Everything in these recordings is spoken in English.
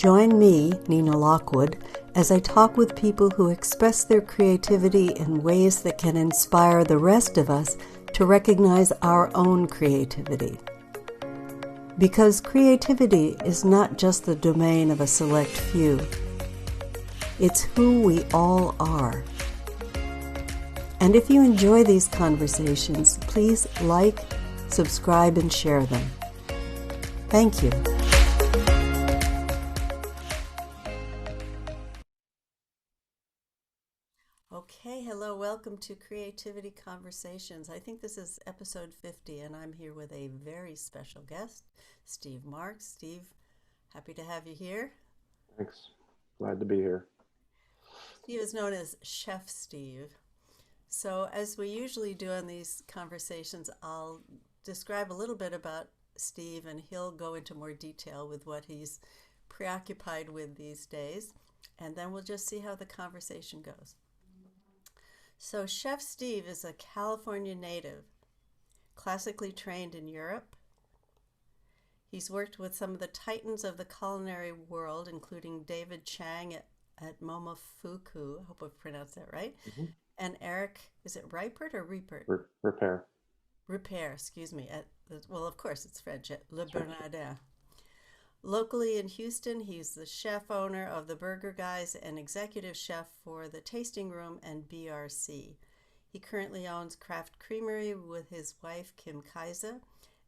Join me, Nina Lockwood, as I talk with people who express their creativity in ways that can inspire the rest of us to recognize our own creativity. Because creativity is not just the domain of a select few. It's who we all are. And if you enjoy these conversations, please like, subscribe, and share them. Thank you. Okay, hello, welcome to Creativity Conversations. I think this is episode 50, and I'm here with a very special guest, Steve Marques. Steve, happy to have you here. Thanks. Glad to be here. Steve is known as Chef Steve. So as we usually do on these conversations, I'll describe a little bit about Steve, and he'll go into more detail with what he's preoccupied with these days, and then we'll just see how the conversation goes. So Chef Steve is a California native, classically trained in Europe. He's worked with some of the titans of the culinary world, including David Chang at Momofuku, I hope I've pronounced that right, and Eric, is it Ripert or Ripert? Repair. Ripert, excuse me. Well, of course, it's French, at Le Bernardin. Locally in Houston, he's the chef owner of the Burger Guys and executive chef for the Tasting Room and BRC. He currently owns Craft Creamery with his wife, Kim Kaiser,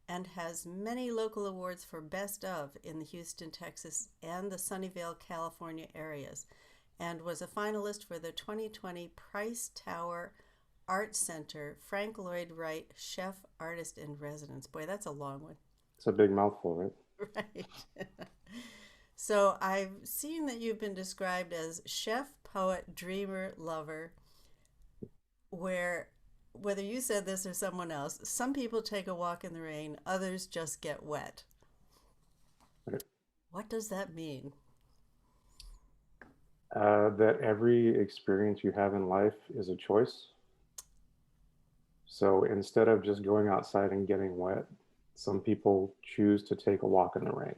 and has many local awards for Best of in the Houston, Texas, and the Sunnyvale, California areas, and was a finalist for the 2020 Price Tower Art Center Frank Lloyd Wright Chef Artist in Residence. Boy, that's a long one. It's a big mouthful, right? Right. So I've seen that you've been described as chef, poet, dreamer, lover, where, whether you said this or someone else, some people take a walk in the rain, others just get wet. Right. What does that mean? That every experience you have in life is a choice. So instead of just going outside and getting wet, some people choose to take a walk in the rain.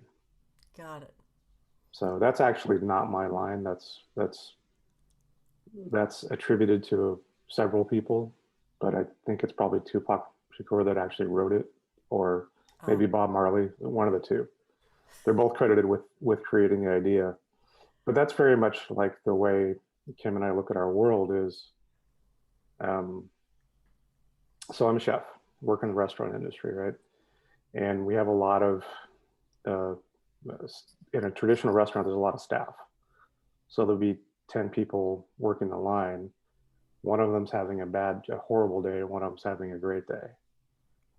Got it. So that's actually not my line. That's attributed to several people, but I think it's probably Tupac Shakur that actually wrote it, or maybe Bob Marley, one of the two. They're both credited with creating the idea. But that's very much like the way Kim and I look at our world is, so I'm a chef, work in the restaurant industry, right? And we have a lot of, in a traditional restaurant, there's a lot of staff. So there'll be 10 people working the line. One of them's having a horrible day, and one of them's having a great day.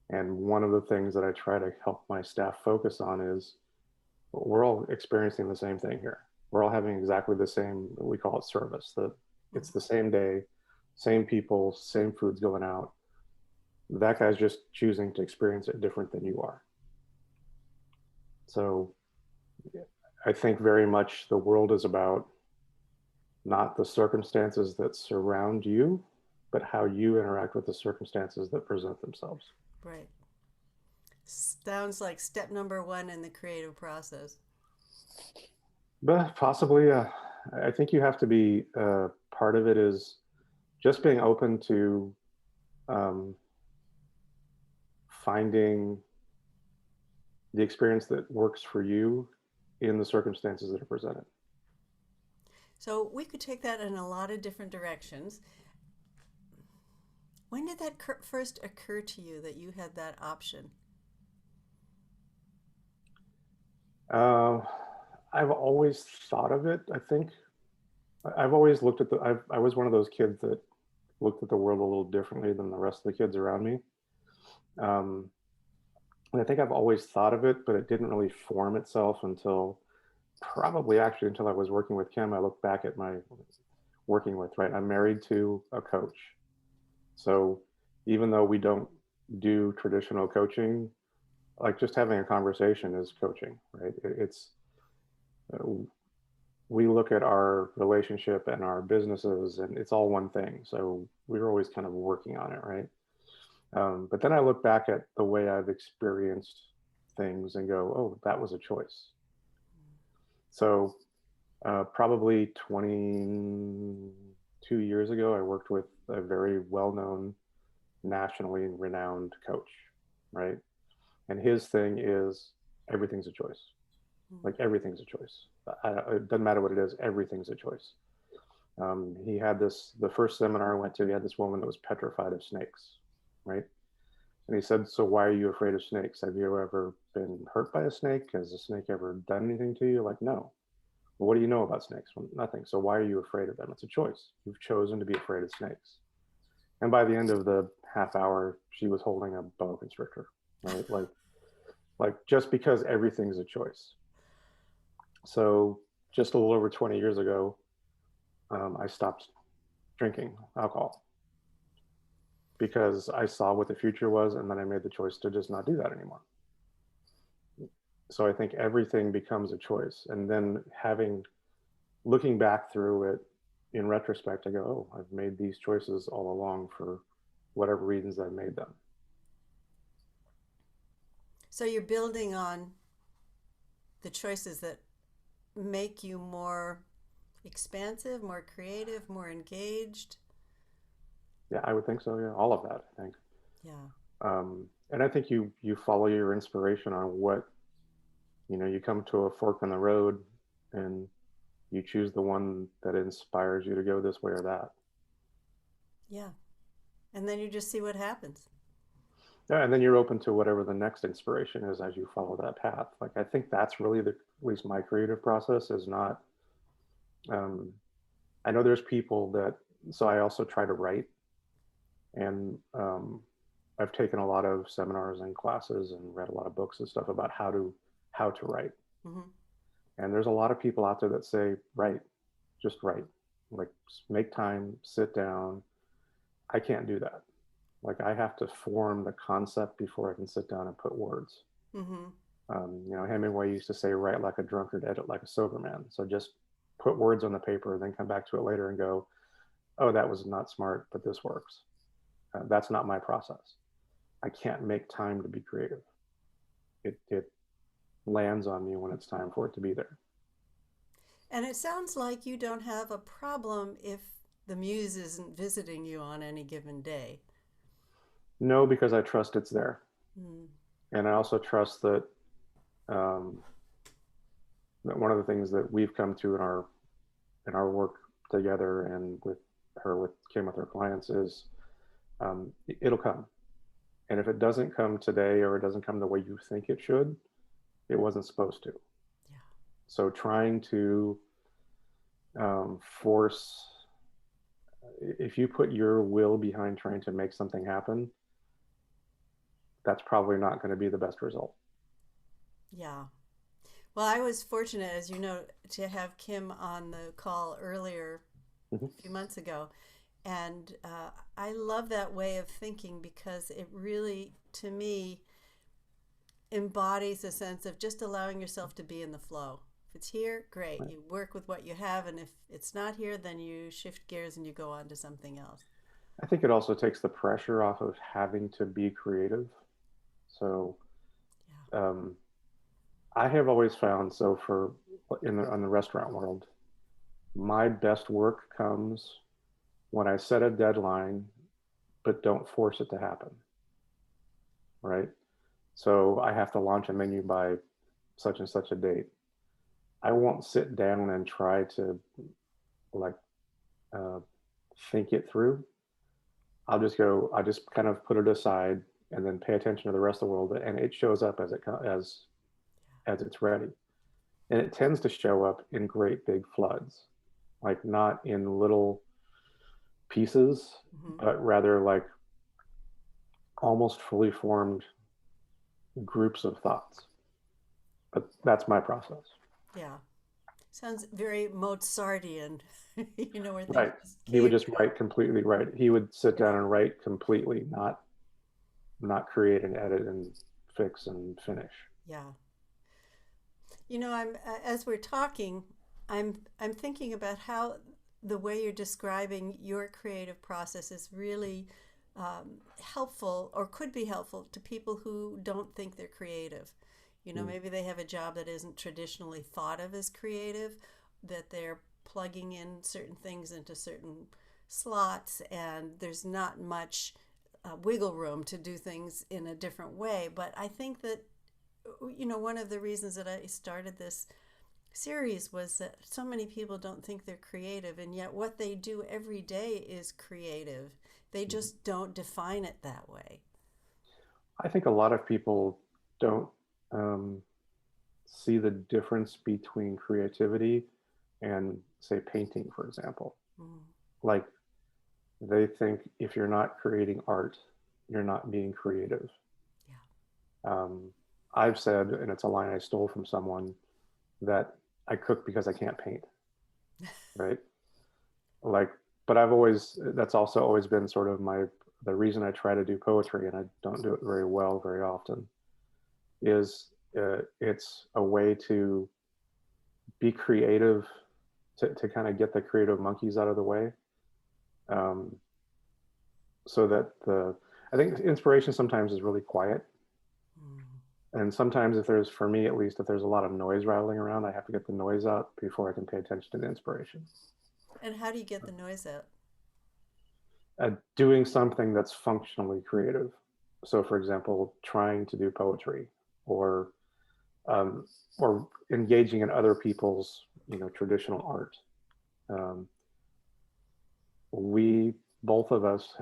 And one of the things that I try to help my staff focus on is we're all experiencing the same thing here. We're all having exactly the same, we call it service, that it's the same day, same people, same food's going out. That guy's just choosing to experience it different than you are. So I think very much the world is about not the circumstances that surround you, but how you interact with the circumstances that present themselves. Right. Sounds like step number one in the creative process. But possibly, I think you have to be, part of it is just being open to finding the experience that works for you in the circumstances that are presented. So we could take that in a lot of different directions. When did that first occur to you that you had that option? I've always thought of it, I think. I've always looked at I was one of those kids that looked at the world a little differently than the rest of the kids around me. And I think I've always thought of it, but it didn't really form itself until probably actually until I was working with Kim. I look back at my working with, right? I'm married to a coach. So even though we don't do traditional coaching, like just having a conversation is coaching, right? It's, we look at our relationship and our businesses and it's all one thing. So we were always kind of working on it, right? But then I look back at the way I've experienced things and go, oh, that was a choice. So probably 22 years ago, I worked with a very well-known, nationally renowned coach, right? And his thing is everything's a choice. Like everything's a choice. It doesn't matter what it is. Everything's a choice. He had this, the first seminar I went to, he had this woman that was petrified of snakes, right? And he said, so why are you afraid of snakes? Have you ever been hurt by a snake? Has a snake ever done anything to you? Like, no. Well, what do you know about snakes? Well, nothing. So why are you afraid of them? It's a choice. You've chosen to be afraid of snakes. And by the end of the half hour, she was holding a boa constrictor, right? Like just because everything's a choice. So just a little over 20 years ago, I stopped drinking alcohol because I saw what the future was, and then I made the choice to just not do that anymore. So I think everything becomes a choice. And then looking back through it in retrospect, I go, oh, I've made these choices all along for whatever reasons I made them. So you're building on the choices that make you more expansive, more creative, more engaged. Yeah, I would think so. Yeah, all of that, I think. Yeah. And I think you follow your inspiration on what, you come to a fork in the road and you choose the one that inspires you to go this way or that. Yeah. And then you just see what happens. Yeah, and then you're open to whatever the next inspiration is as you follow that path. Like I think that's really at least my creative process is not. I know there's people that, so I also try to write, and I've taken a lot of seminars and classes and read a lot of books and stuff about how to write. Mm-hmm. And there's a lot of people out there that say, write, just write, like make time, sit down. I can't do that. Like I have to form the concept before I can sit down and put words. Mm-hmm. Hemingway used to say, write like a drunkard, edit like a sober man. So just put words on the paper and then come back to it later and go, oh, that was not smart, but this works. That's not my process. I can't make time to be creative. It lands on me when it's time for it to be there. And it sounds like you don't have a problem if the muse isn't visiting you on any given day. No, because I trust it's there. Mm. And I also trust um, that one of the things that we've come to in our work together and with Kim with her clients is it'll come. And if it doesn't come today or it doesn't come the way you think it should, it wasn't supposed to. Yeah. So trying to force, if you put your will behind trying to make something happen, that's probably not going to be the best result. Yeah. Well, I was fortunate, as you know, to have Kim on the call earlier Mm-hmm. a few months ago. And I love that way of thinking because it really, to me, embodies a sense of just allowing yourself to be in the flow. If it's here, great. Right. You work with what you have. And if it's not here, then you shift gears and you go on to something else. I think it also takes the pressure off of having to be creative. So Yeah. I have always found, so for on the restaurant world, my best work comes when I set a deadline, but don't force it to happen. Right. So I have to launch a menu by such and such a date. I won't sit down and try to like uh, think it through. I just kind of put it aside and then pay attention to the rest of the world, and it shows up as it's ready. And it tends to show up in great big floods, like not in little pieces, Mm-hmm. but rather like almost fully formed groups of thoughts. But that's my process. Yeah. Sounds very Mozartian, where things Right. just He would came just to him. write completely right. He would sit Yeah. down and write completely, not create and edit and fix and finish. Yeah. I'm as we're talking, I'm thinking about how the way you're describing your creative process is really helpful or could be helpful to people who don't think they're creative. You know, maybe they have a job that isn't traditionally thought of as creative, that they're plugging in certain things into certain slots, and there's not much wiggle room to do things in a different way. But I think that, you know, one of the reasons that I started this series was that so many people don't think they're creative, and yet what they do every day is creative. They just don't define it that way. I think a lot of people don't see the difference between creativity and, say, painting, for example. Mm. Like, they think if you're not creating art, you're not being creative. Yeah. I've said, and it's a line I stole from someone, that I cook because I can't paint, right? Like, but that's also always been sort of the reason I try to do poetry, and I don't do it very well very often, is it's a way to be creative, to kind of get the creative monkeys out of the way. Um, so that I think inspiration sometimes is really quiet. Mm. And sometimes for me at least, if there's a lot of noise rattling around, I have to get the noise out before I can pay attention to the inspiration. And how do you get the noise out? Doing something that's functionally creative. So, for example, trying to do poetry, or um, or engaging in other people's, traditional art. Um, we both of us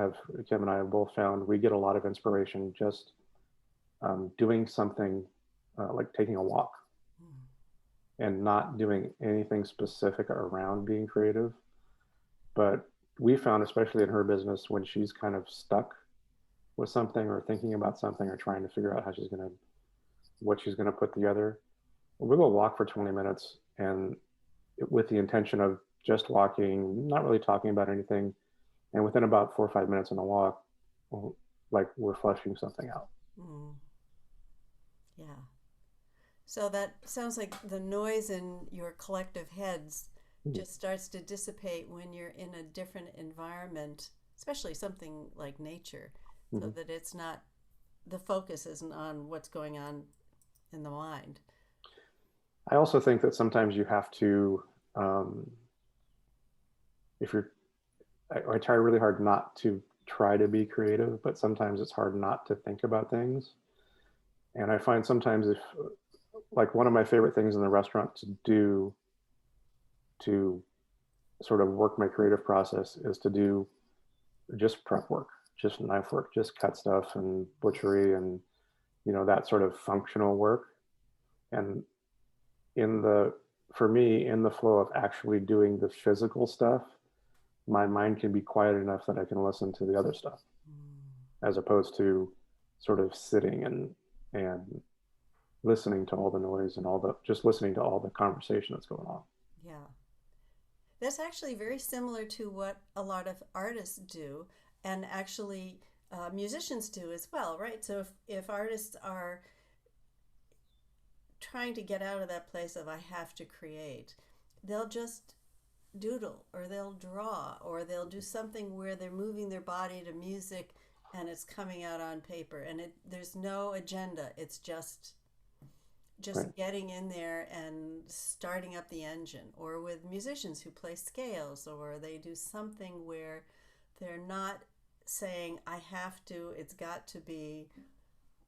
Kim and I have both found we get a lot of inspiration just doing something like taking a walk, and not doing anything specific around being creative. But we found, especially in her business, when she's kind of stuck with something or thinking about something or trying to figure out what she's gonna put together, we'll go walk for 20 minutes, and with the intention of just walking, not really talking about anything. And within about 4 or 5 minutes on the walk, like, we're fleshing something out. Mm. Yeah. So that sounds like the noise in your collective heads Mm-hmm. just starts to dissipate when you're in a different environment, especially something like nature, so Mm-hmm. that the focus isn't on what's going on in the mind. I also think that sometimes you have to, um, if you're, I try really hard not to try to be creative, but sometimes it's hard not to think about things. And I find sometimes, like, one of my favorite things in the restaurant to do to sort of work my creative process is to do just prep work, just knife work, just cut stuff and butchery, and that sort of functional work. And in the for me, in the flow of actually doing the physical stuff, my mind can be quiet enough that I can listen to the other stuff, as opposed to sort of sitting and listening to all the noise and just listening to all the conversation that's going on. Yeah. That's actually very similar to what a lot of artists do, and actually musicians do as well, right? So if artists are trying to get out of that place of I have to create, they'll just doodle, or they'll draw, or they'll do something where they're moving their body to music and it's coming out on paper, and there's no agenda. It's just Right. getting in there and starting up the engine. Or with musicians who play scales, or they do something where they're not saying I have to, it's got to be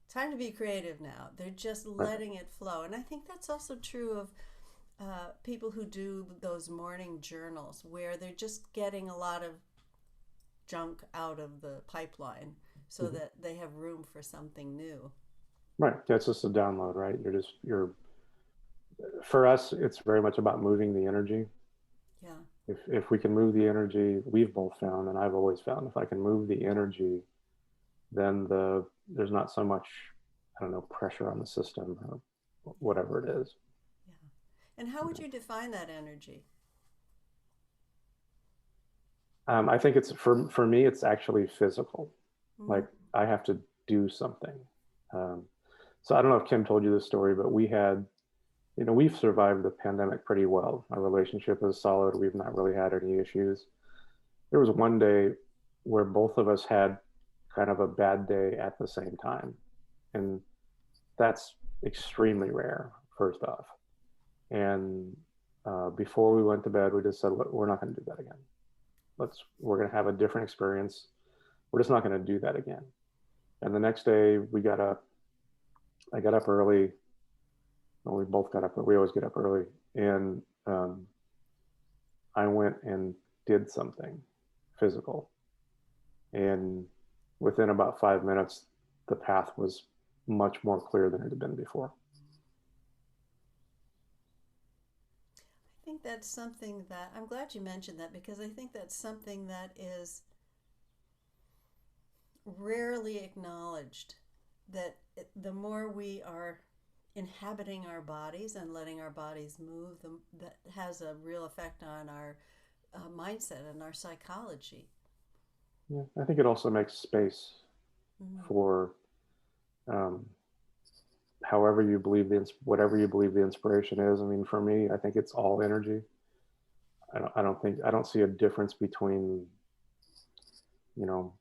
time to be creative now. They're just Right. letting it flow. And I think that's also true of people who do those morning journals, where they're just getting a lot of junk out of the pipeline so Mm-hmm. that they have room for something new. Right. That's just a download, right? For us, it's very much about moving the energy. Yeah. If we can move the energy, we've both found, and I've always found, if I can move the energy, then there's not so much, I don't know, pressure on the system, or whatever it is. Yeah. And how would you define that energy? I think it's for me, it's actually physical. Mm. Like, I have to do something. Um, so I don't know if Kim told you this story, but we've survived the pandemic pretty well. Our relationship is solid. We've not really had any issues. There was one day where both of us had kind of a bad day at the same time. And that's extremely rare, first off. And before we went to bed, we just said, look, we're not going to do that again. We're going to have a different experience. We're just not going to do that again. And the next day we got up. I got up early. Well, we both got up. We always get up early. And I went and did something physical. And within about 5 minutes, the path was much more clear than it had been before. I think that's something that I'm glad you mentioned that, because I think that's something that is rarely acknowledged, that the more we are inhabiting our bodies and letting our bodies move, that has a real effect on our mindset and our psychology. Yeah, I think it also makes space Mm-hmm. for um, however you believe whatever you believe the inspiration is. I mean, for me, I think it's all energy. I don't see a difference between, you know,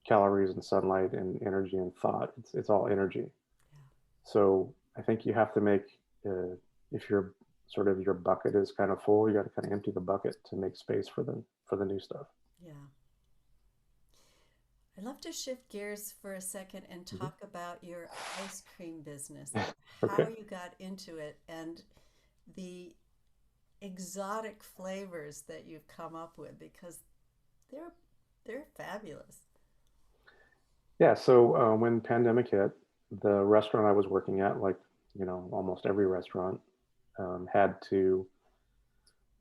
calories and sunlight and energy and thought. It's all energy. Yeah. So I think you have to make, if your sort of your bucket is kind of full, you got to kind of empty the bucket to make space for the new stuff. Yeah. I'd love to shift gears for a second and Mm-hmm. talk about your ice cream business, how Okay. you got into it, and the exotic flavors that you've come up with, because they're they're fabulous. Yeah. So when pandemic hit, the restaurant I was working at, like almost every restaurant, had to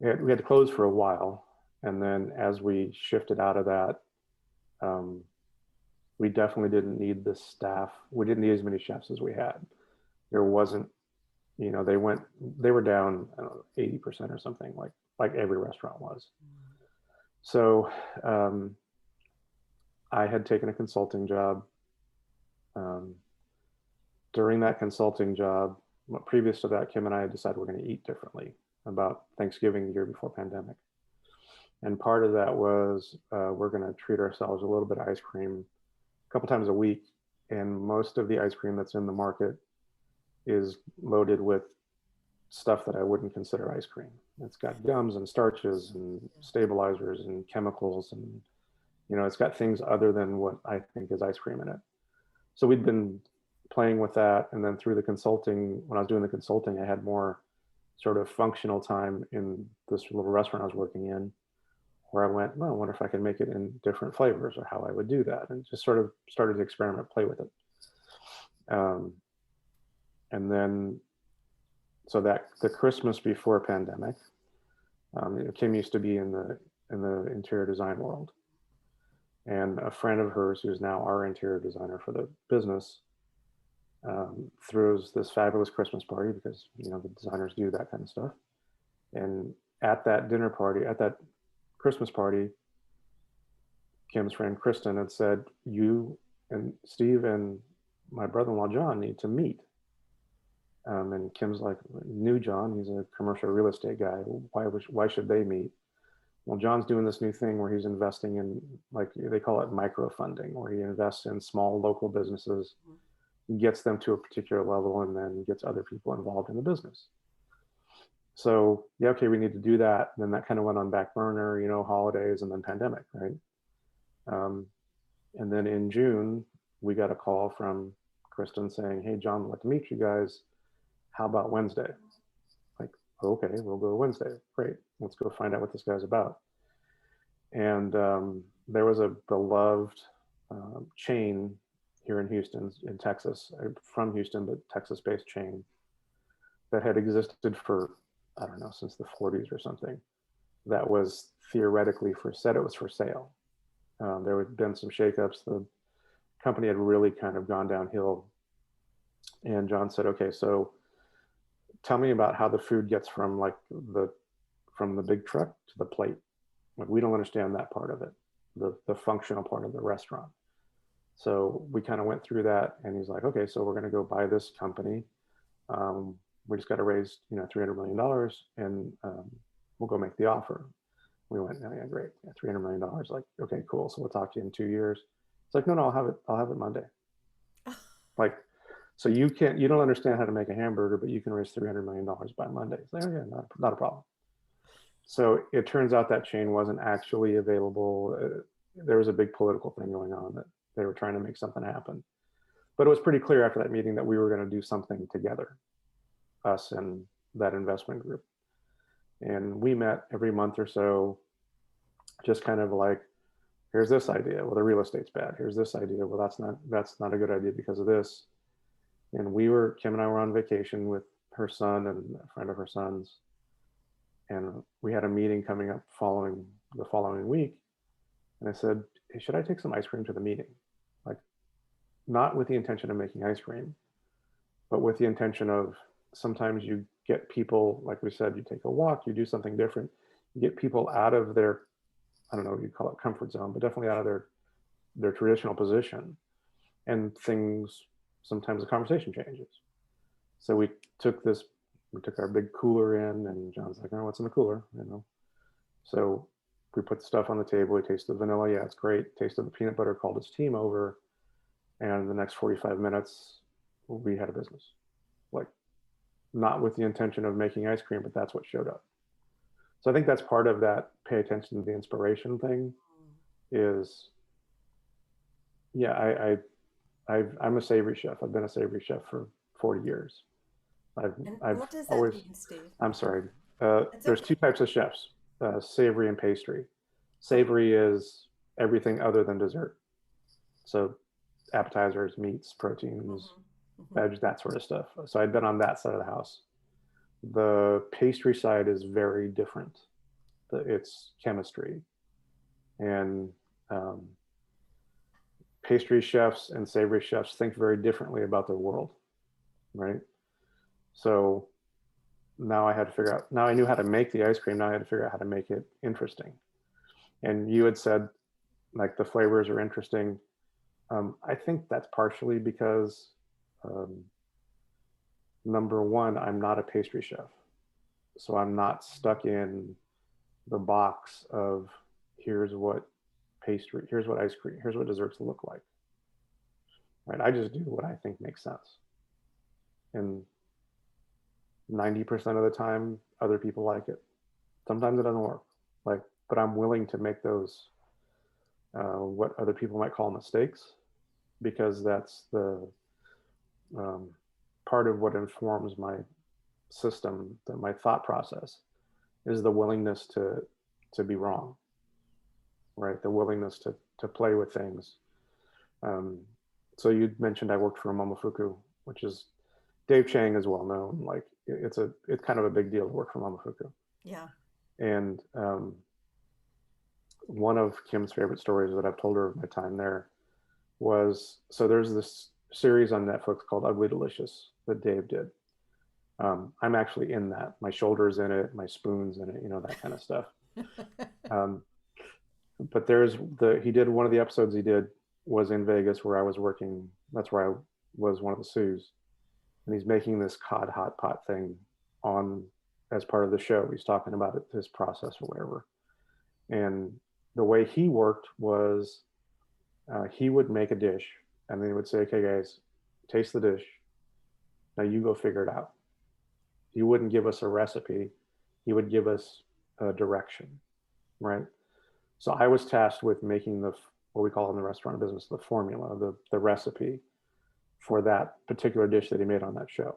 we had to close for a while, and then as we shifted out of that, um, we definitely didn't need the staff. We didn't need as many chefs as we had. There wasn't, they were down, I don't know, 80% or something, like every restaurant was. So I had taken a consulting job. Um, During that consulting job, previous to that, Kim and I had decided we're going to eat differently about Thanksgiving the year before pandemic. And part of that was we're going to treat ourselves a little bit of ice cream a couple times a week. And most of the ice cream that's in the market is loaded with stuff that I wouldn't consider ice cream. It's got gums and starches and stabilizers and chemicals, and it's got things other than what I think is ice cream in it. So we'd been playing with that, and then through the consulting, when I was doing the consulting, I had more sort of functional time in this little restaurant I was working in, where I went, well, I wonder if I can make it in different flavors or how I would do that, and just sort of started to experiment, play with it. Um, and then, so that the Christmas before pandemic, Kim used to be in the interior design world, and a friend of hers, who's now our interior designer for the business, throws this fabulous Christmas party, because the designers do that kind of stuff. And at that dinner party, at that Christmas party, Kim's friend Kristen had said, "You and Steve and my brother-in-law John need to meet." And Kim's like, "Knew John? He's a commercial real estate guy. Why should they meet?" Well, John's doing this new thing where he's investing in, like, they call it micro funding, where he invests in small local businesses, gets them to a particular level, and then gets other people involved in the business. So yeah, okay, we need to do that. And then that kind of went on back burner, holidays and then pandemic, right? Um, and then in June, we got a call from Kristen saying, "Hey, John, I'd like to meet you guys. How about Wednesday?" Like, okay, we'll go Wednesday. Great. Let's go find out what this guy's about. And there was a beloved chain here in Houston, in Texas, from Houston, but Texas-based chain that had existed for, I don't know, since the 40s or something, that was theoretically said it was for sale. There had been some shakeups. The company had really kind of gone downhill. And John said, "Okay, so tell me about how the food gets from the big truck to the plate. Like, we don't understand that part of it, the functional part of the restaurant." So we kind of went through that, and he's like, "Okay, so we're going to go buy this company. We just got to raise, $300 million, and we'll go make the offer." We went, "Oh, yeah, great, yeah, $300 million. Like, okay, cool. So we'll talk to you in 2 years." It's like, "No, no, I'll have it. I'll have it Monday." Like, So you don't understand how to make a hamburger, but you can raise $300 million by Monday. It's like, oh yeah, not a problem. So it turns out that chain wasn't actually available. There was a big political thing going on that they were trying to make something happen. But it was pretty clear after that meeting that we were going to do something together, us and that investment group. And we met every month or so, just kind of like, here's this idea. Well, the real estate's bad. Here's this idea. Well, that's not a good idea because of this. And Kim and I were on vacation with her son and a friend of her son's. And we had a meeting coming up the following week. And I said, hey, should I take some ice cream to the meeting? Like, not with the intention of making ice cream, but with the intention of sometimes you get people, like we said, you take a walk, you do something different, you get people out of their, I don't know what you call it, comfort zone, but definitely out of their traditional position. And sometimes the conversation changes. So we took our big cooler in, and John's like, oh, what's in the cooler? So we put the stuff on the table. He tasted the vanilla. Yeah, it's great. Tasted the peanut butter, called his team over. And the next 45 minutes, we had a business. Like, not with the intention of making ice cream, but that's what showed up. So I think that's part of that pay attention to the inspiration thing is, yeah, I'm a savory chef. I've been a savory chef for 40 years. And what does that mean, Steve? I'm sorry. Okay. There's two types of chefs, savory and pastry. Savory is everything other than dessert. So appetizers, meats, proteins, veg, that sort of stuff. So I'd been on that side of the house. The pastry side is very different. It's chemistry. And pastry chefs and savory chefs think very differently about their world, right? So now I knew how to make the ice cream. Now I had to figure out how to make it interesting. And you had said, like, the flavors are interesting. I think that's partially because, number one, I'm not a pastry chef. So I'm not stuck in the box of here's what ice cream, here's what desserts look like. Right? I just do what I think makes sense. And 90% of the time, other people like it. Sometimes it doesn't work. But I'm willing to make those, what other people might call mistakes, because that's the part of what informs my system, my thought process, is the willingness to be wrong, right? The willingness to play with things. So you mentioned I worked for Momofuku, which is, Dave Chang is well known. Like, it's kind of a big deal to work for Momofuku. Yeah. And one of Kim's favorite stories that I've told her of my time there was, so there's this series on Netflix called Ugly Delicious that Dave did. I'm actually in that. My shoulder's in it, my spoon's in it, that kind of stuff. But he did one of the episodes he did was in Vegas, where I was working. That's where I was one of the sous. And he's making this cod hot pot thing as part of the show. He's talking about his process or whatever. And the way he worked was, he would make a dish, and then he would say, okay, guys, taste the dish. Now you go figure it out. He wouldn't give us a recipe. He would give us a direction, right? So I was tasked with making what we call in the restaurant business, the formula, the recipe for that particular dish that he made on that show.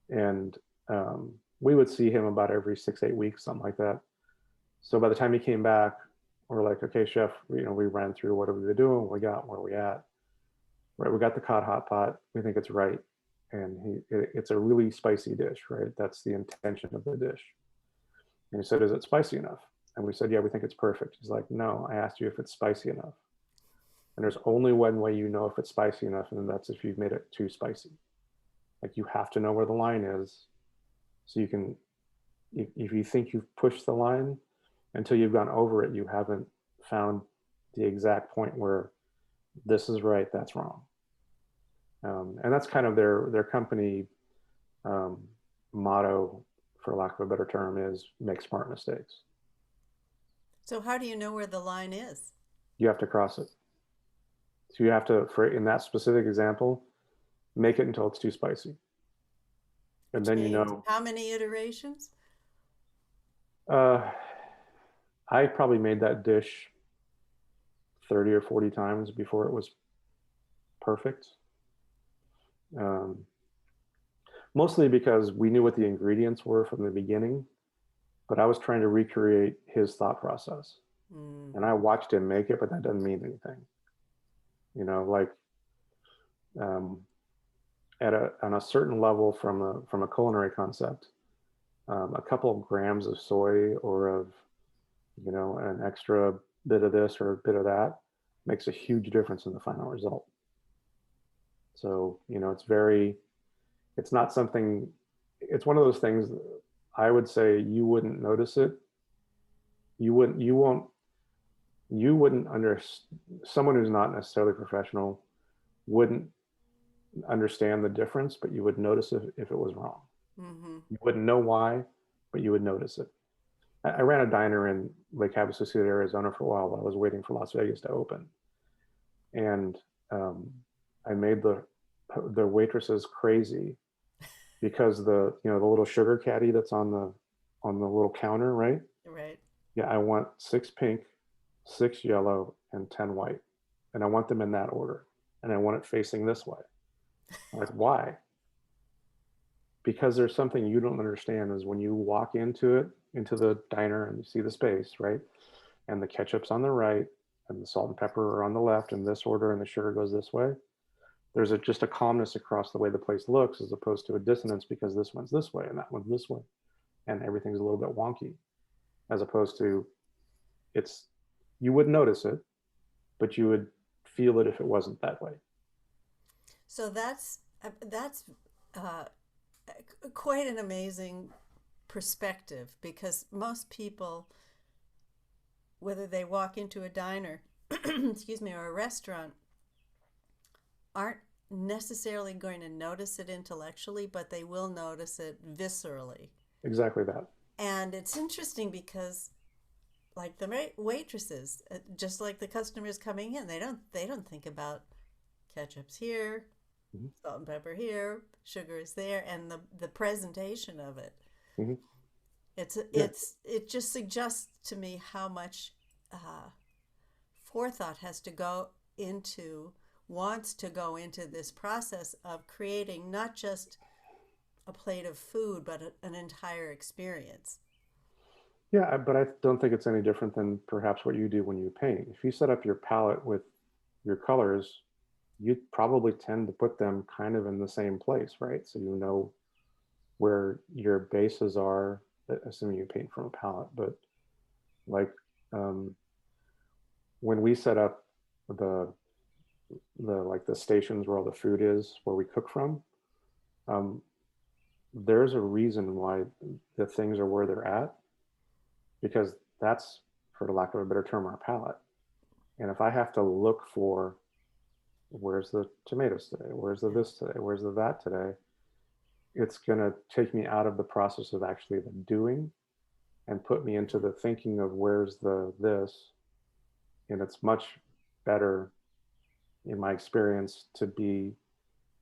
And we would see him about every 6-8 weeks, something like that. So by the time he came back, we're like, okay, chef, we ran through what have we been doing, what we got, where we at. Right, we got the cod hot pot. We think it's right. And it's a really spicy dish, right? That's the intention of the dish. And he said, is it spicy enough? And we said, yeah, we think it's perfect. He's like, no, I asked you if it's spicy enough. And there's only one way you know if it's spicy enough, and that's if you've made it too spicy. Like, you have to know where the line is, so you can, if you think you've pushed the line, until you've gone over it, you haven't found the exact point where this is right, that's wrong. And that's kind of their company motto, for lack of a better term, is make smart mistakes. So how do you know where the line is? You have to cross it. So you have to, in that specific example, make it until it's too spicy. And Which then, means how many iterations? uh, I probably made that dish 30 or 40 times before it was perfect. Um, Mostly because we knew what the ingredients were from the beginning, but I was trying to recreate his thought process. Mm. And I watched him make it, but that doesn't mean anything. Like um, on a certain level from a culinary concept, a couple of grams of soy or of an extra bit of this or a bit of that makes a huge difference in the final result. So it's not something. It's one of those things. I would say you wouldn't notice it. You wouldn't under someone who's not necessarily professional wouldn't understand the difference, but you would notice if it was wrong. Mm-hmm. You wouldn't know why, but you would notice it. I ran a diner in Lake Havasu, Arizona for a while I was waiting for Las Vegas to open. And I made the waitresses crazy because the little sugar caddy that's on the little counter, right? Right. Yeah, I want 6 pink, 6 yellow, and 10 white. And I want them in that order. And I want it facing this way. I'm like, why? Because there's something you don't understand is when you walk into the diner and you see the space, right? And the ketchup's on the right and the salt and pepper are on the left in this order and the sugar goes this way. There's just a calmness across the way the place looks as opposed to a dissonance because this one's this way and that one's this way. And everything's a little bit wonky as opposed to you would notice it, but you would feel it if it wasn't that way. So that's uh, quite an amazing perspective because most people, whether they walk into a diner, excuse me, or a restaurant, aren't necessarily going to notice it intellectually, but they will notice it viscerally. Exactly that. And it's interesting because, like the waitresses, just like the customers coming in, they don't think about ketchup's here, Mm-hmm. salt and pepper here, sugar is there, and the presentation of it. Mm-hmm. Yeah. It just suggests to me how much forethought wants to go into this process of creating not just a plate of food, but an entire experience. Yeah, but I don't think it's any different than perhaps what you do when you paint. If you set up your palette with your colors, you probably tend to put them kind of in the same place, right? So you know where your bases are, assuming you paint from a palette. But like um, when we set up the the stations where all the food is, where we cook from, um, there's a reason why the things are where they're at, because that's, for the lack of a better term, our palate. And if I have to look for where's the tomatoes today, where's the this today, where's the that today, it's going to take me out of the process of actually the doing and put me into the thinking of where's the this. And it's much better, in my experience, to be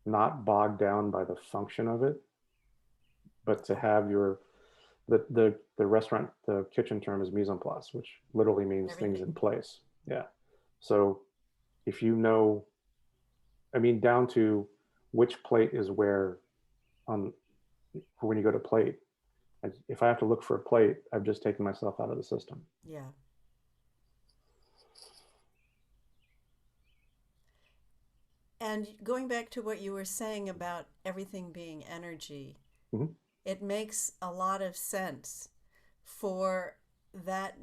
not bogged down by the function of it, but to have the restaurant, the kitchen term is mise en place, which literally means things Everything. in place. Yeah. So if you know, I mean, down to which plate is where on when you go to plate. If I have to look for a plate, I've just taken myself out of the system. Yeah. And going back to what you were saying about everything being energy, Mm-hmm. it makes a lot of sense for that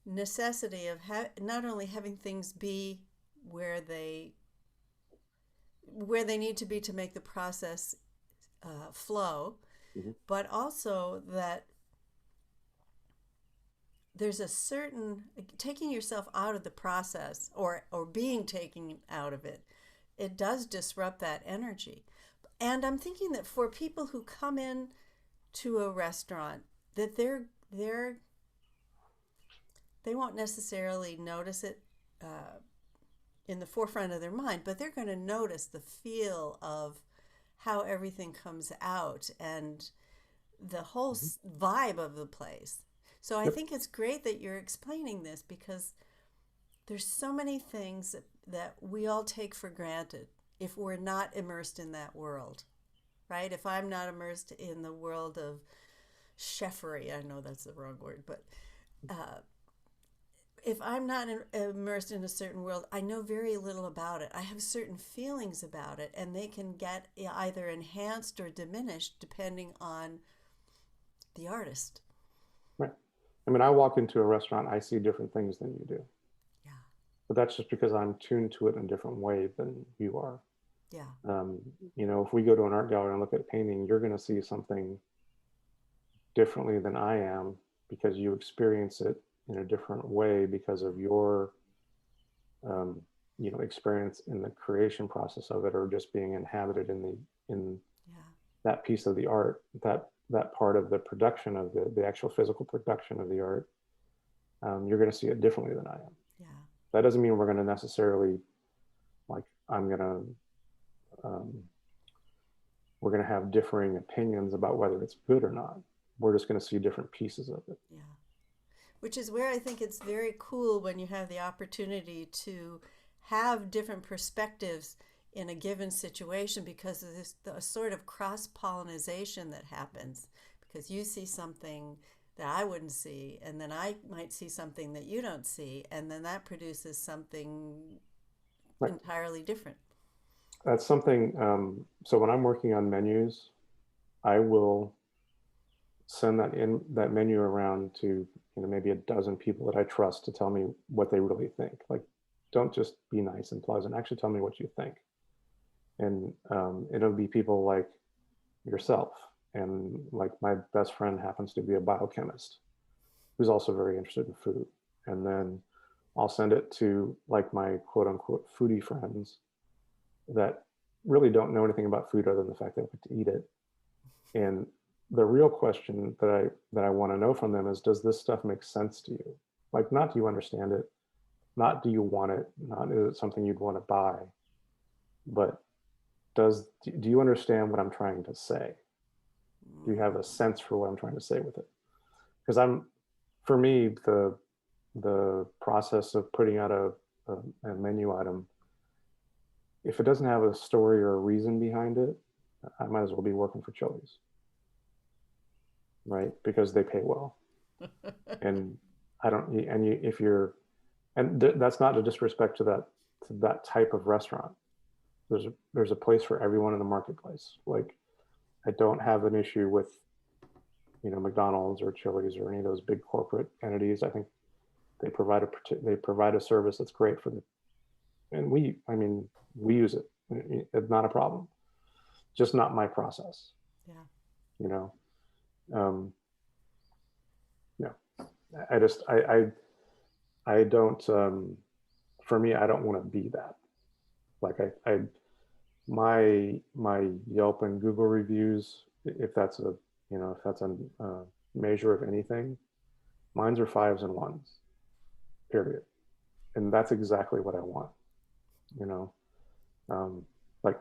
necessity of not only having things be where they where they need to be to make the process flow, Mm-hmm. but also that there's a certain taking yourself out of the process or being taken out of it. It does disrupt that energy. And I'm thinking that for people who come in to a restaurant, that they won't necessarily notice it in the forefront of their mind, but they're going to notice the feel of how everything comes out and the whole Mhm. vibe of the place. So I Yep. think it's great that you're explaining this because there's so many things that we all take for granted if we're not immersed in that world, right? If I'm not immersed in the world of chefery, I know that's the wrong word, but uh, if I'm not immersed in a certain world, I know very little about it. I have certain feelings about it, and they can get either enhanced or diminished depending on the artist. Right. I mean, I walk into a restaurant, I see different things than you do, Yeah, but that's just because I'm tuned to it in a different way than you are. yeah, Um, if we go to an art gallery and look at a painting, you're going to see something differently than I am because you experience it in a different way because of your um, experience in the creation process of it, or just being inhabited in yeah, that piece of the art, that part of the production of the actual physical production of the art. You're going to see it differently than I am. yeah. That doesn't mean we're going to necessarily, like, I'm going to um, we're going to have differing opinions about whether it's good or not. We're just going to see different pieces of it. Yeah. Which is where I think it's very cool when you have the opportunity to have different perspectives in a given situation because of this the sort of cross pollination that happens. Because you see something that I wouldn't see, and then I might see something that you don't see, and then that produces something Right. entirely different. That's something. So when I'm working on menus, I will send that menu around to maybe a dozen people that I trust to tell me what they really think. Like, don't just be nice and pleasant. Actually, tell me what you think. And it'll be people like yourself, and like my best friend happens to be a biochemist who's also very interested in food. And then I'll send it to like my quote unquote foodie friends that really don't know anything about food other than the fact they like to eat it. And the real question that I want to know from them is, does this stuff make sense to you? Like, not do you understand it, not do you want it, not is it something you'd want to buy, but do you understand what I'm trying to say? Do you have a sense for what I'm trying to say with it? Because for me, the process of putting out a menu item, if it doesn't have a story or a reason behind it, I might as well be working for Chili's, right? Because they pay well. And I don't, and you, if you're, and that's not a disrespect to that type of restaurant. There's a place for everyone in the marketplace. Like, I don't have an issue with, McDonald's or Chili's or any of those big corporate entities. I think they provide a service that's great for the, and I mean, we use it. It's not a problem. Just not my process. Yeah. You know, um, no, I just I don't. For me, I don't want to be that. Like my Yelp and Google reviews, if that's a measure of anything, mine's are fives and ones, period. And that's exactly what I want. You know, um, like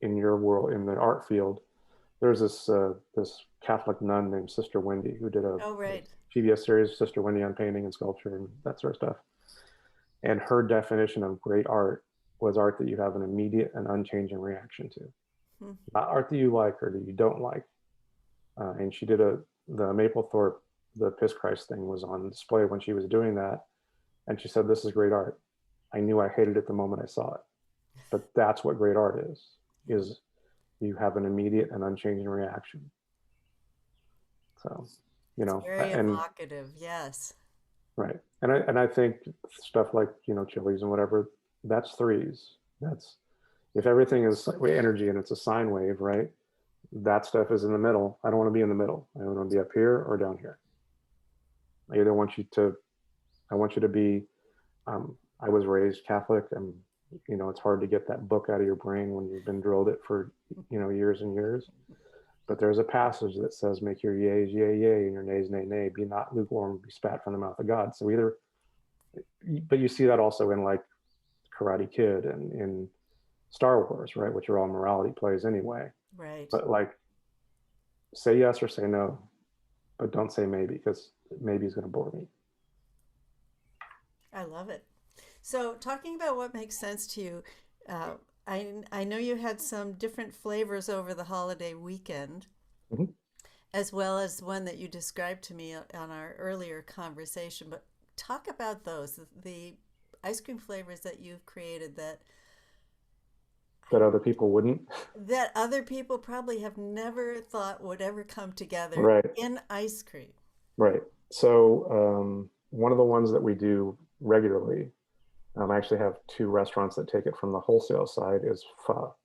in your world, in the art field, there's this Catholic nun named Sister Wendy who did a Oh, right. PBS series, Sister Wendy on painting and sculpture and that sort of stuff. And her definition of great art was art that you have an immediate and unchanging reaction to, Hmm. not art that you like or that you don't like. And she did the Maplethorpe, the Piss Christ thing was on display when she was doing that. And she said, "This is great art. I knew I hated it the moment I saw it. But that's what great art is you have an immediate and unchanging reaction." So, It's very and evocative. Yes. right. And I think stuff like, Chili's and whatever, that's threes. That's, if everything is energy and it's a sine wave, right? That stuff is in the middle. I don't want to be in the middle. I want to be up here or down here. I either want you to, I want you to be, I was raised Catholic, and, it's hard to get that book out of your brain when you've been drilled it for, years and years. But there's a passage that says, make your yeas, yea, yea, and your nays, nay, nay. Be not lukewarm, be spat from the mouth of God. So either, but you see that also in like Karate Kid and in Star Wars, right? Which are all morality plays anyway. Right. But like, say yes or say no, but don't say maybe, because maybe is going to bore me. I love it. So, talking about what makes sense to you, uh, I know you had some different flavors over the holiday weekend, Mm-hmm. as well as one that you described to me on our earlier conversation. But talk about those, the ice cream flavors that you've created That other people wouldn't. that other people probably have never thought would ever come together Right, in ice cream. right. So one of the ones that we do regularly, I actually have two restaurants that take it from the wholesale side, is pho.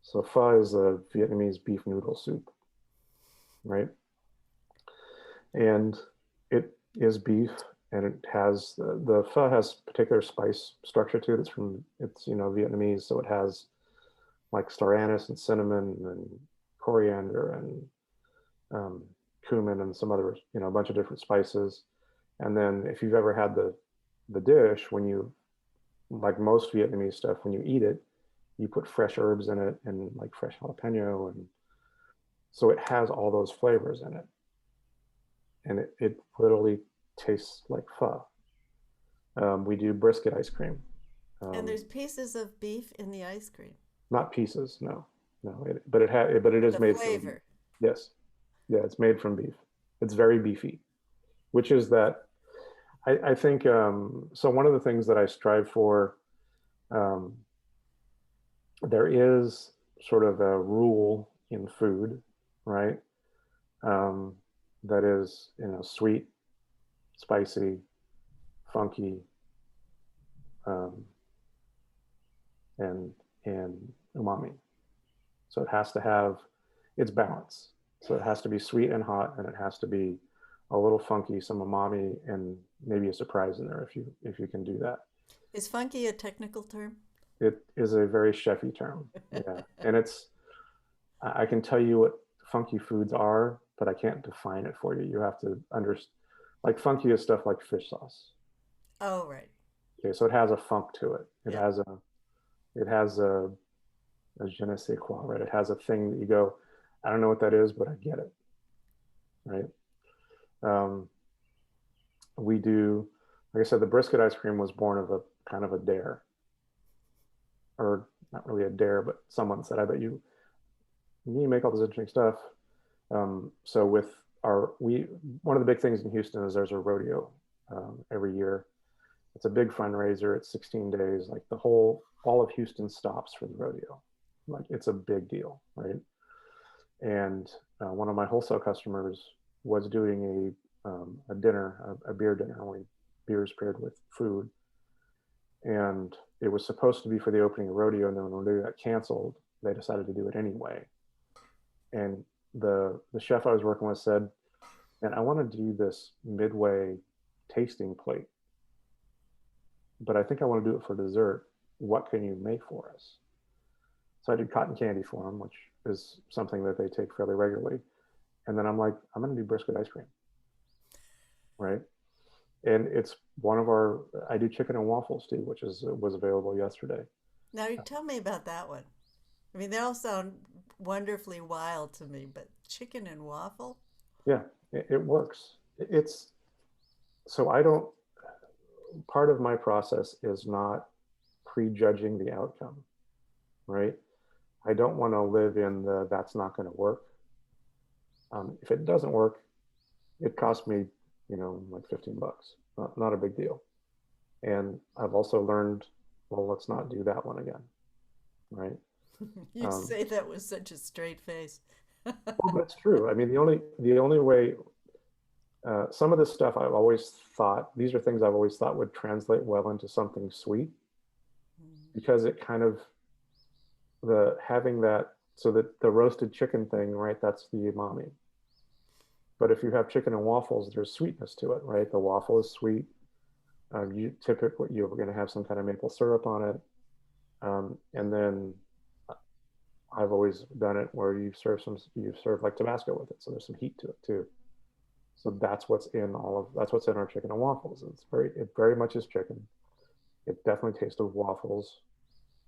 So pho is a Vietnamese beef noodle soup, right? And it is beef, and it has the pho has particular spice structure to it. It's Vietnamese, so it has like star anise and cinnamon and coriander and um, cumin and some other a bunch of different spices. And then if you've ever had the dish, when you like most Vietnamese stuff, when you eat it, you put fresh herbs in it and like fresh jalapeno, and so it has all those flavors in it, and it literally tastes like pho. We do brisket ice cream. And Um, there's pieces of beef in the ice cream. Not pieces, no, no, but it is The made from beef. flavor. Yes, yeah, it's made from beef. It's very beefy, which is that I think so. One of the things that I strive for, um, there is sort of a rule in food, right? Um, that is, sweet, spicy, funky, um, and umami. So it has to have its balance. So it has to be sweet and hot, and it has to be a little funky, some umami, and maybe a surprise in there if you can do that. Is funky a technical term? It is a very chefy term, yeah. And I can tell you what funky foods are, but I can't define it for you. You have to understand. Like funky is stuff like fish sauce. Oh, right. Okay, so it has a funk to it. It Yep. has a je ne sais quoi, right? It has a thing that you go, I don't know what that is, but I get it, right? Um, we do, like I said, the brisket ice cream was born of a kind of a dare, or not really a dare, but someone said, I bet you make all this interesting stuff. So with one of the big things in Houston is there's a rodeo every year. It's a big fundraiser. It's 16 days. Like all of Houston stops for the rodeo. Like it's a big deal, right? And one of my wholesale customers was doing a dinner, a beer dinner, only beers paired with food. And it was supposed to be for the opening of rodeo, and then when the rodeo got canceled, they decided to do it anyway. And the chef I was working with said, "And I want to do this midway tasting plate, but I think I want to do it for dessert. What can you make for us?" So I did cotton candy for them, which is something that they take fairly regularly. And then I'm like, I'm going to do brisket ice cream, right? And it's one of I do chicken and waffles too, which was available yesterday. Now, you tell me about that one. I mean, they all sound wonderfully wild to me, but chicken and waffle? Yeah, it works. It's so I don't, part of my process is not prejudging the outcome, right? I don't want to live in that's not going to work. If it doesn't work, it cost me, like $15. Not a big deal. And I've also learned, well, let's not do that one again, right? You Um, say that with such a straight face. well, but it's true. I mean, the only way, some of this stuff I've always thought, these are things I've always thought would translate well into something sweet, because it kind of, having that, so that the roasted chicken thing, right? That's the umami. But if you have chicken and waffles, there's sweetness to it, right? The waffle is sweet. You're going to have some kind of maple syrup on it. And then I've always done it where you serve like Tabasco with it. So there's some heat to it too. So that's what's in our chicken and waffles. It very much is chicken. It definitely tastes of waffles.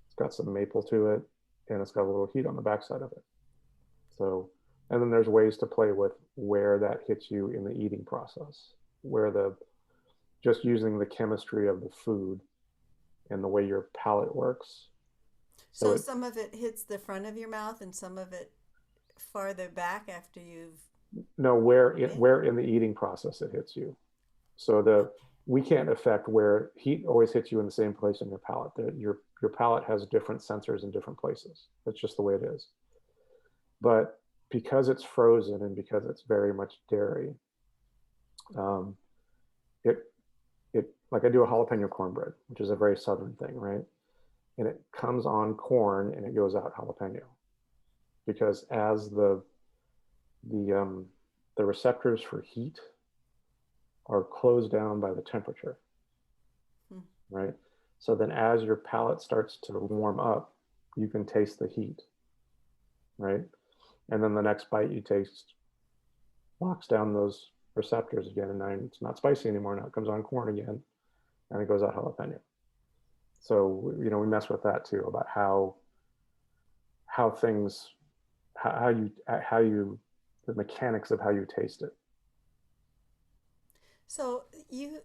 It's got some maple to it, and it's got a little heat on the backside of it. So, and then there's ways to play with where that hits you in the eating process, where the just using the chemistry of the food and the way your palate works. So So it some of it hits the front of your mouth and some of it farther back after you've know eaten where in the eating process it hits you. So the it. we can't affect where heat always hits you in the same place in your palate. Your palate has different sensors in different places. That's just the way it is. But because it's frozen and because it's very much dairy, um, it it like I do a jalapeno cornbread, which is a very southern thing, right? And it comes on corn and it goes out jalapeno because as the the receptors for heat are closed down by the temperature, Hmm. right? So then as your palate starts to warm up, you can taste the heat, right? And then the next bite you taste locks down those receptors again, and then it's not spicy anymore. Now it comes on corn again, and it goes out jalapeno. So we mess with that too about how things how you the mechanics of how you taste it. So you,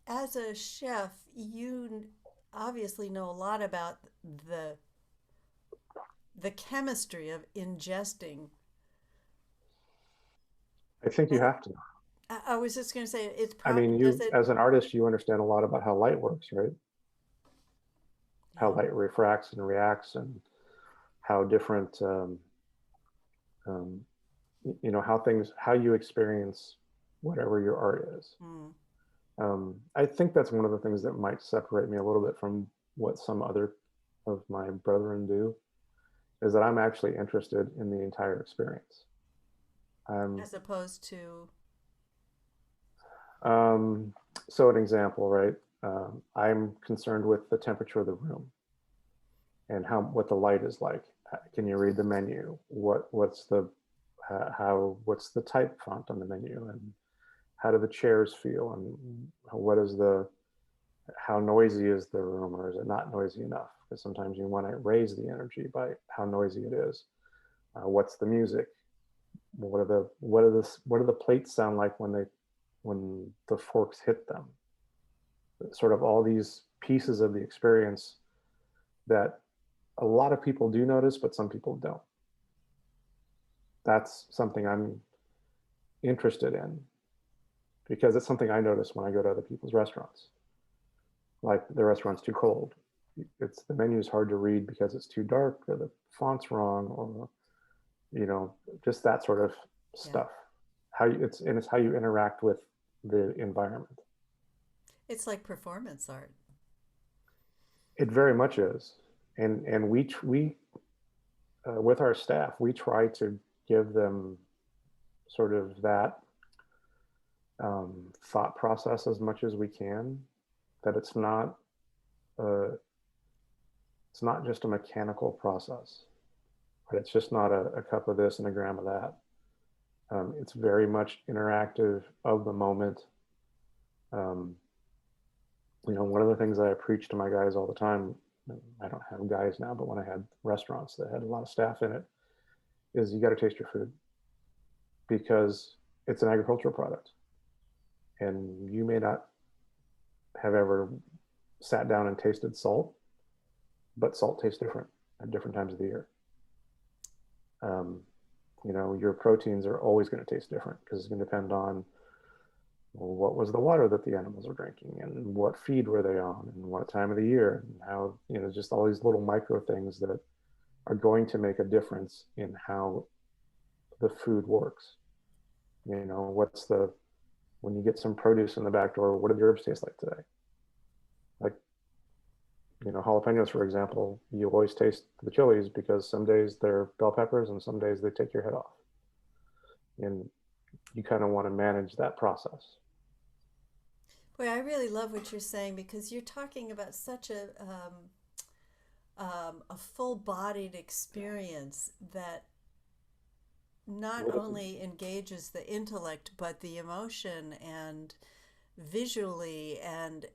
as a chef, you obviously know a lot about the the chemistry of ingesting. I think you And have to. I was just going to say, it's I probably mean, does you it? as an artist, you understand a lot about how light works, right? How Yeah. light refracts and reacts, and how different, um, how you experience whatever your art is. Mm. I think that's one of the things that might separate me a little bit from what some other of my brethren do, is that I'm actually interested in the entire experience. Um, As opposed to, um, so an example, right? I'm concerned with the temperature of the room and what the light is like. Can you read the menu? What's the type font on the menu, and how do the chairs feel, and what is the how noisy is the room, or is it not noisy enough? Because sometimes you want to raise the energy by how noisy it is. What's the music? What do the plates sound like when the forks hit them? Sort of all these pieces of the experience that a lot of people do notice, but some people don't. That's something I'm interested in because it's something I notice when I go to other people's restaurants. Like the restaurant's too cold. It's the menu's hard to read because it's too dark, or the font's wrong, or you know, just that sort of yeah. stuff. It's how you interact with the environment. It's like performance art. It very much is, and we with our staff we try to give them sort of that thought process as much as we can. That uh, it's not just a mechanical process. Right? It's just not a cup of this and a gram of that. It's very much interactive of the moment. Um, one of the things that I preach to my guys all the time, I don't have guys now, but when I had restaurants that had a lot of staff in it, is you got to taste your food because it's an agricultural product. And you may not have ever sat down and tasted salt, but salt tastes different at different times of the year. Um, your proteins are always going to taste different because it's going to depend on what was the water that the animals were drinking and what feed were they on and what time of the year and how, just all these little micro things that are going to make a difference in how the food works. What's the when you get some produce in the back door, what do the herbs taste like today? Like, jalapenos, for example, you always taste the chilies because some days they're bell peppers and some days they take your head off. And you kind of want to manage that process. Boy, I really love what you're saying because you're talking about such a full-bodied experience that not only engages the intellect but the emotion and visually and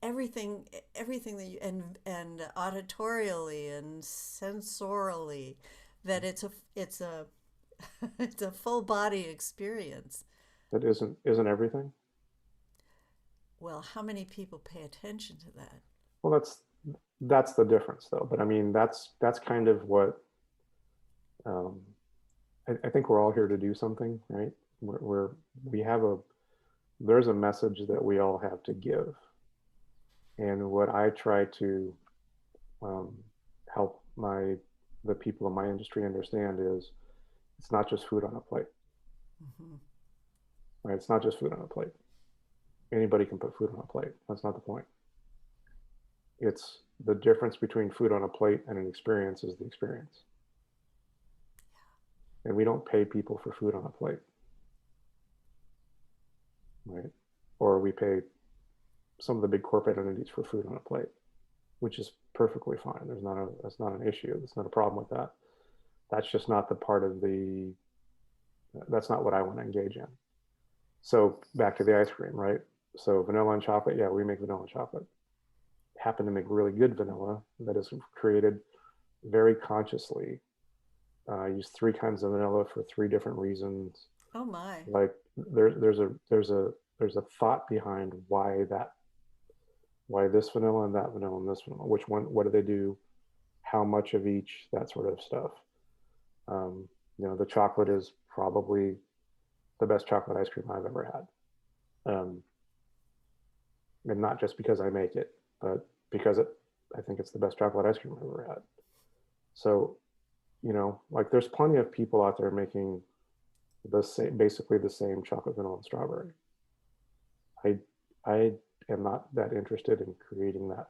everything that you, and auditorially and sensorially, that it's a it's a full body experience. That isn't everything. Well, how many people pay attention to that? Well, that's the difference, though. But I mean, that's kind of what um, I think we're all here to do something, right? We're we have a there's a message that we all have to give, and what I try to um, help the people in my industry understand is it's not just food on a plate, Hmm. right? It's not just food on a plate. Anybody can put food on a plate. That's not the point. It's the difference between food on a plate and an experience is the experience. And we don't pay people for food on a plate, right? Or we pay some of the big corporate entities for food on a plate, which is perfectly fine. That's not an issue. There's not a problem with that. That's just not the part of the that's not what I want to engage in. So back to the ice cream, right? So vanilla and chocolate, yeah, we make vanilla and chocolate. Happen to make really good vanilla that is created very consciously. Use three kinds of vanilla for three different reasons. Oh my. Like there's a thought behind why this vanilla and that vanilla and this vanilla. Which one? What do they do? How much of each? That sort of stuff. Um, the chocolate is probably the best chocolate ice cream I've ever had. And not just because I make it, but because I think it's the best chocolate ice cream I've ever had. So, like there's plenty of people out there making basically the same chocolate, vanilla, and strawberry. I, I am not that interested in creating that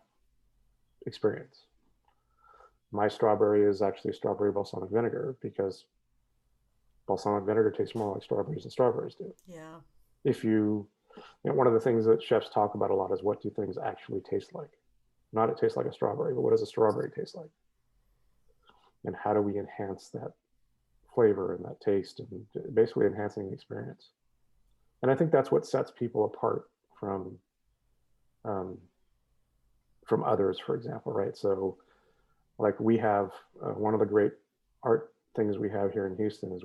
experience. My strawberry is actually strawberry balsamic vinegar because balsamic vinegar tastes more like strawberries than strawberries do. Yeah. If one of the things that chefs talk about a lot is what do things actually taste like? Not it tastes like a strawberry, but what does a strawberry taste like? And how do we enhance that flavor and that taste and basically enhancing the experience? And I think that's what sets people apart um, from others, for example, right? So, like we have one of the great art things we have here in Houston is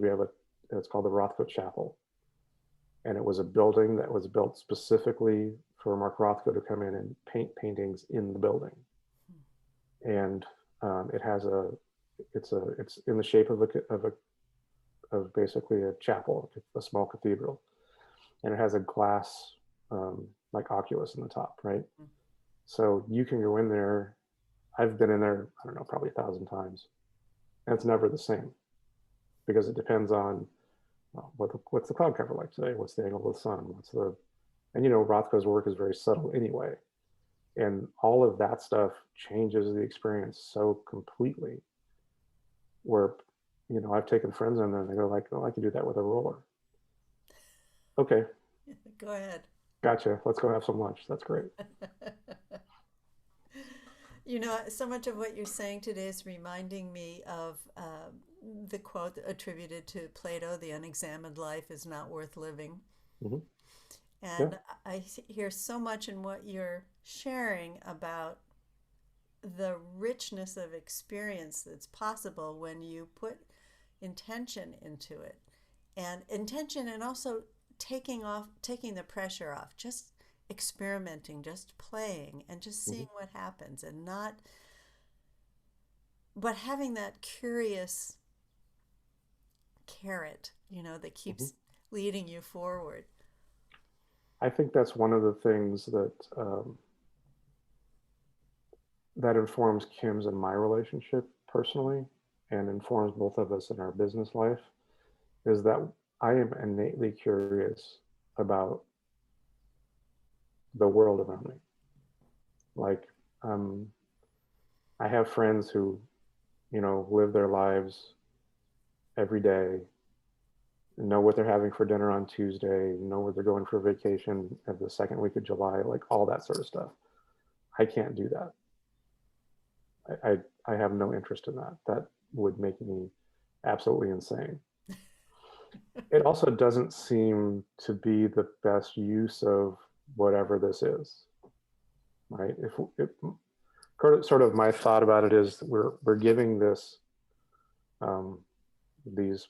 it's called the Rothko Chapel, and it was a building that was built specifically for Mark Rothko to come in and paint paintings in the building, and it's in the shape of basically a chapel, a small cathedral, and it has a glass like oculus in the top, right? Mm. So you can go in there. I've been in there, I don't know, probably 1,000 times, and it's never the same because it depends on what's the cloud cover like today, what's the angle of the sun, and Rothko's work is very subtle anyway, and all of that stuff changes the experience so completely. Where, I've taken friends in there and they go like, "Oh, I can do that with a roller." Okay, Go ahead. gotcha. Let's go have some lunch. That's great. So much of what you're saying today is reminding me of the quote attributed to Plato: "The unexamined life is not worth living." Hmm. Yeah. And I hear so much in what you're sharing about the richness of experience that's possible when you put intention into it. And intention, and also taking the pressure off, just experimenting, just playing, and just Hmm. seeing what happens, and not, but having that curious carrot, that Hmm. keeps leading you forward. I think that's one of the things that informs Kim's and my relationship personally, and informs both of us in our business life, is that I am innately curious about the world around me. Like, um, I have friends who, live their lives every day, know what they're having for dinner on Tuesday, know where they're going for vacation at the second week of July, like all that sort of stuff. I can't do that. I have no interest in that. That would make me absolutely insane. It also doesn't seem to be the best use of whatever this is. right? Sort of my thought about it is we're giving um, these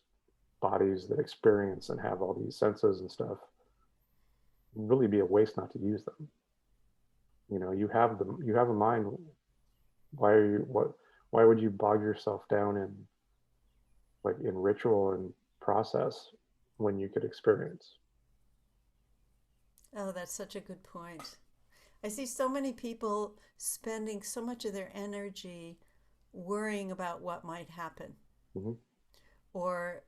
bodies that experience and have all these senses and stuff, really be a waste not to use them. You have a mind. Why would you bog yourself down in ritual and process when you could experience? Oh, that's such a good point. I see so many people spending so much of their energy worrying about what might happen, Mm-hmm. or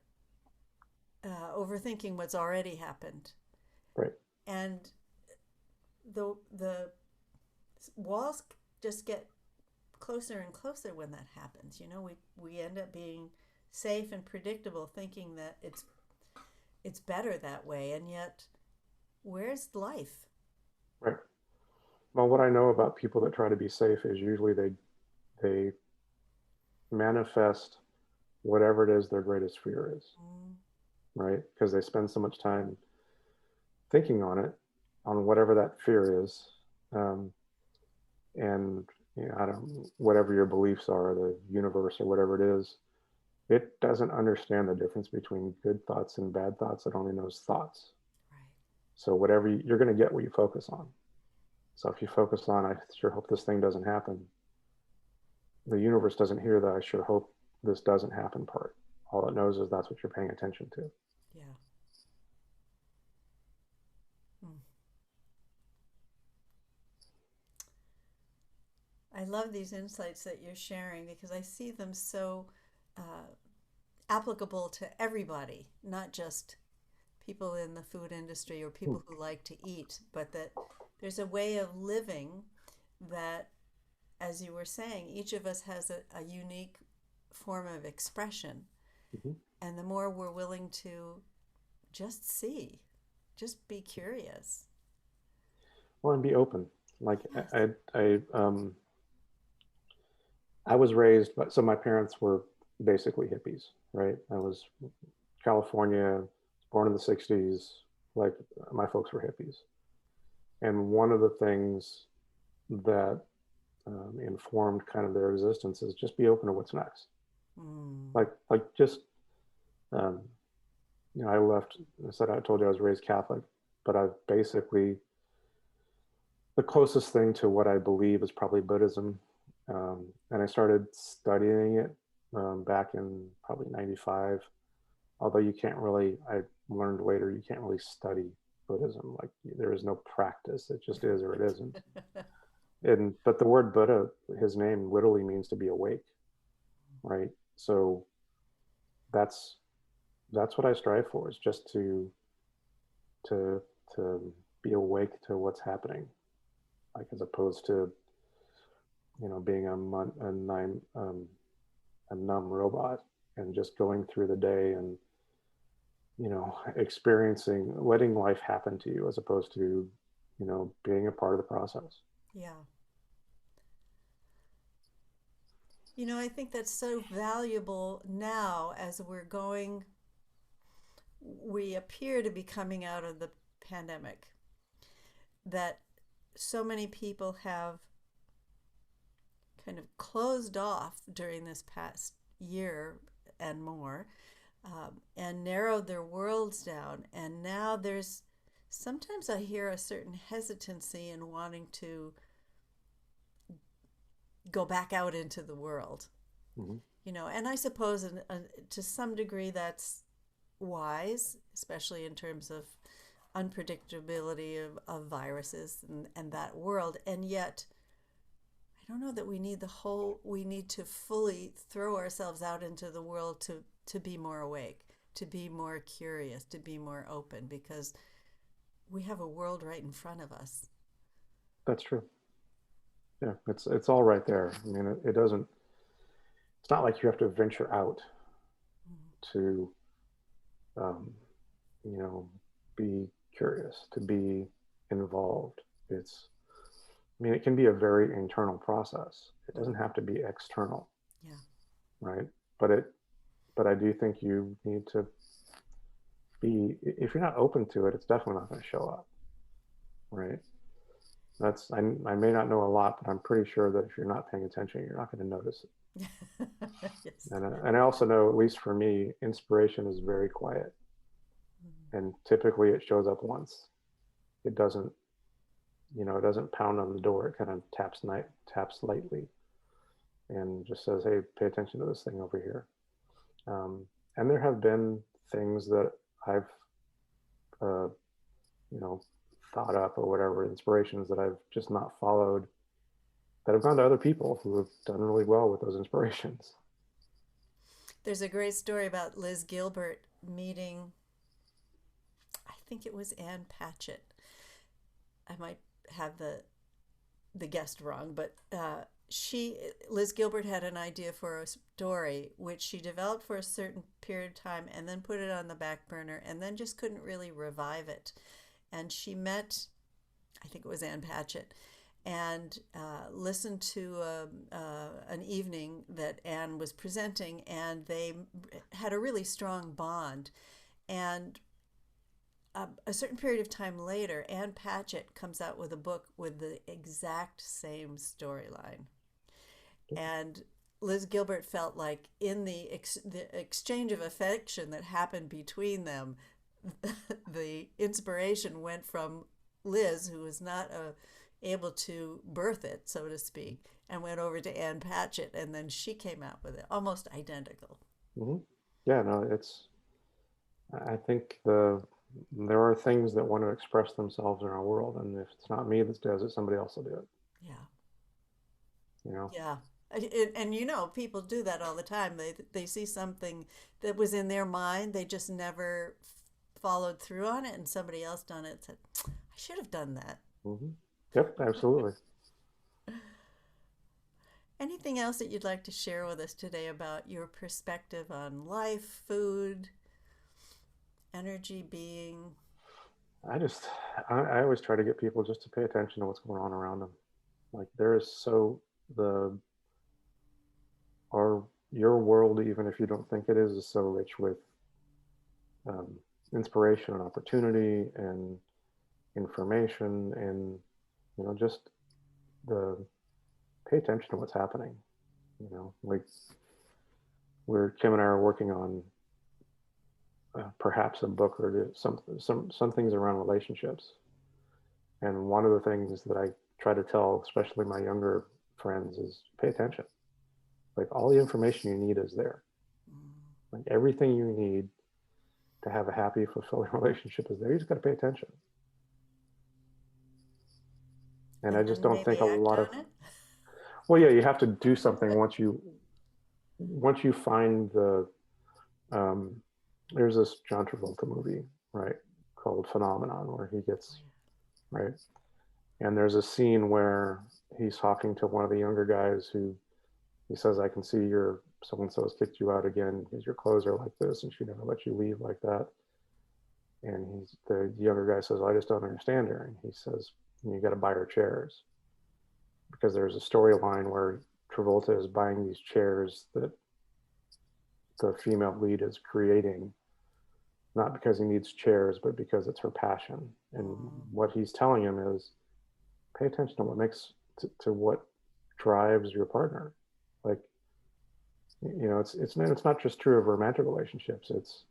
overthinking what's already happened. Right. And the walls just get closer and closer when that happens. We end up being safe and predictable, thinking that it's better that way, and yet where's life? Right. Well, what I know about people that try to be safe is usually they manifest whatever it is their greatest fear is, Mm, right? Because they spend so much time thinking on whatever that fear is, um, and I don't, whatever your beliefs are, the universe or whatever it is, it doesn't understand the difference between good thoughts and bad thoughts. It only knows thoughts. right. So whatever you're going to get what you focus on. So if you focus on, I sure hope this thing doesn't happen, the universe doesn't hear the I sure hope this doesn't happen part. All it knows is that's what you're paying attention to. Yeah. Mm. I love these insights that you're sharing because I see them so uh, applicable to everybody, not just people in the food industry or Hmm. people who like to eat, but that there's a way of living that, as you were saying, each of us has a unique form of expression. Mm-hmm. And the more we're willing to just see, just be curious. Well, and be open. Like Yes. I was raised, so my parents were basically hippies, right? I was California, born in the 60s. Like my folks were hippies. And one of the things that informed kind of their existence is just be open to what's next. Mm. Like just, um, I left, I told you I was raised Catholic, but I've basically, the closest thing to what I believe is probably Buddhism. And I started studying it back in probably 95. Although you can't really, I learned later, you can't really study Buddhism. Like there is no practice. It just is or it isn't. But the word Buddha, his name literally means to be awake, right? So that's that's what I strive for, is just to to be awake to what's happening, like as opposed to being a numb robot and just going through the day and experiencing, letting life happen to you as opposed to being a part of the process. Yeah. I think that's so valuable now as we appear to be coming out of the pandemic, that so many people have kind of closed off during this past year and more, and narrowed their worlds down. And now sometimes I hear a certain hesitancy in wanting to go back out into the world. Mm-hmm. And I suppose to some degree that's wise, especially in terms of unpredictability of viruses and that world. And yet, I don't know that we need to fully throw ourselves out into the world to be more awake, to be more curious, to be more open, because we have a world right in front of us. That's true. Yeah, it's all right there. I mean, it doesn't. It's not like you have to venture out to, um, you know, be curious, to be involved. I mean, it can be a very internal process. It doesn't have to be external, Yeah. right? But I do think you need to be. If you're not open to it, it's definitely not going to show up, right? I may not know a lot, but I'm pretty sure that if you're not paying attention, you're not going to notice it. Yes. And I also know, at least for me, inspiration is very quiet, and typically it shows up once. It doesn't, it doesn't pound on the door. It kind of taps lightly, and just says, "Hey, pay attention to this thing over here." Um, and there have been things that I've, uh, you know, thought up or whatever, inspirations that I've just not followed, that have gone to other people who have done really well with those inspirations. There's a great story about Liz Gilbert meeting, I think it was Ann Patchett. I might have the guest wrong, but Liz Gilbert had an idea for a story which she developed for a certain period of time and then put it on the back burner and then just couldn't really revive it. And she met, I think it was Ann Patchett, and listened to an evening that Anne was presenting, and they had a really strong bond. And a certain period of time later, Ann Patchett comes out with a book with the exact same storyline. And Liz Gilbert felt like in the exchange of affection that happened between them, the inspiration went from Liz, who was not able to birth it, so to speak, and went over to Ann Patchett, and then she came out with it, almost identical. Mm-hmm. Yeah, no, I think there are things that want to express themselves in our world, and if it's not me that does it, somebody else will do it. Yeah, You know. yeah. And people do that all the time. They see something that was in their mind, they just never followed through on it, and somebody else done it, said, I should have done that. Mm-hmm. Yep, absolutely. Anything else that you'd like to share with us today about your perspective on life, food, energy, being? I always try to get people just to pay attention to what's going on around them. Like there is so the our your world, even if you don't think it is so rich with um, inspiration and opportunity and information, and just the pay attention to what's happening. Like Kim and I are working on perhaps a book or some things around relationships. And one of the things that I try to tell, especially my younger friends, is pay attention. Like all the information you need is there. Like everything you need to have a happy, fulfilling relationship is there. You just got to pay attention. And I just And don't think maybe a act lot of, on it. well, yeah, you have to do something once you find um, there's this John Travolta movie, right, called Phenomenon, where he gets, right, and there's a scene where he's talking to one of the younger guys who he says, "I can see your so and so has kicked you out again because your clothes are like this and she never let you leave like that." And the younger guy says, "I just don't understand her." And he says, "You got to buy her chairs," because there's a storyline where Travolta is buying these chairs that the female lead is creating, not because he needs chairs, but because it's her passion. And what he's telling him is, pay attention to what makes to what drives your partner. Like, it's not just true of romantic relationships. It's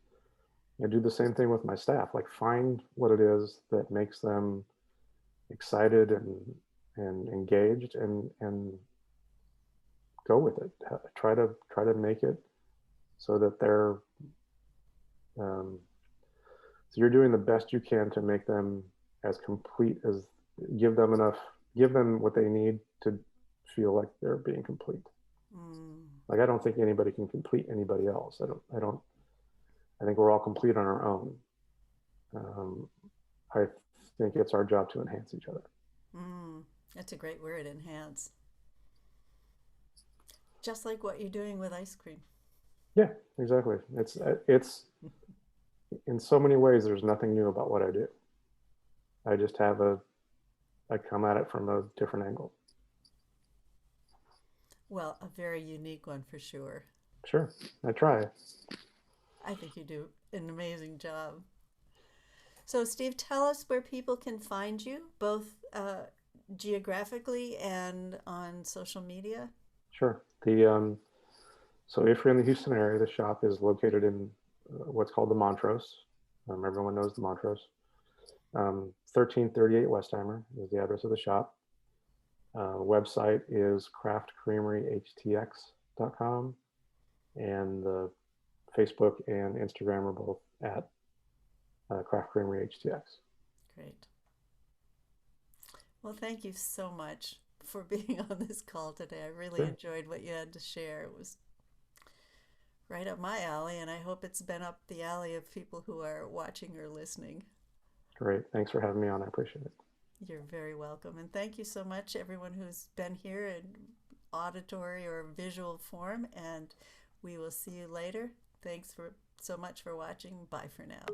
I do the same thing with my staff. Like, find what it is that makes them excited and engaged, and go with it. Try to make it so that they're so you're doing the best you can to make them as complete as give them enough, give them what they need to feel like they're being complete. Like I don't think anybody can complete anybody else. I think we're all complete on our own. um, I think it's our job to enhance each other. That's a great word, enhance. Just like what you're doing with ice cream. Yeah, exactly. It's in so many ways there's nothing new about what I do. I just I come at it from a different angle. Well, a very unique one for sure. Sure, I try. I think you do an amazing job. So, Steve, tell us where people can find you, both geographically and on social media? Sure. So if you're in the Houston area, the shop is located in what's called the Montrose. Everyone knows the Montrose. 1338 Westheimer is the address of the shop. Website is craftcreameryhtx.com, and the Facebook and Instagram are both at Craft Creamery HTX. Great. Well, thank you so much for being on this call today. I really Sure. enjoyed what you had to share. It was right up my alley, and I hope it's been up the alley of people who are watching or listening. Great. Thanks for having me on. I appreciate it. You're very welcome. And thank you so much, everyone who's been here in auditory or visual form. And we will see you later. Thanks for so much for watching. Bye for now.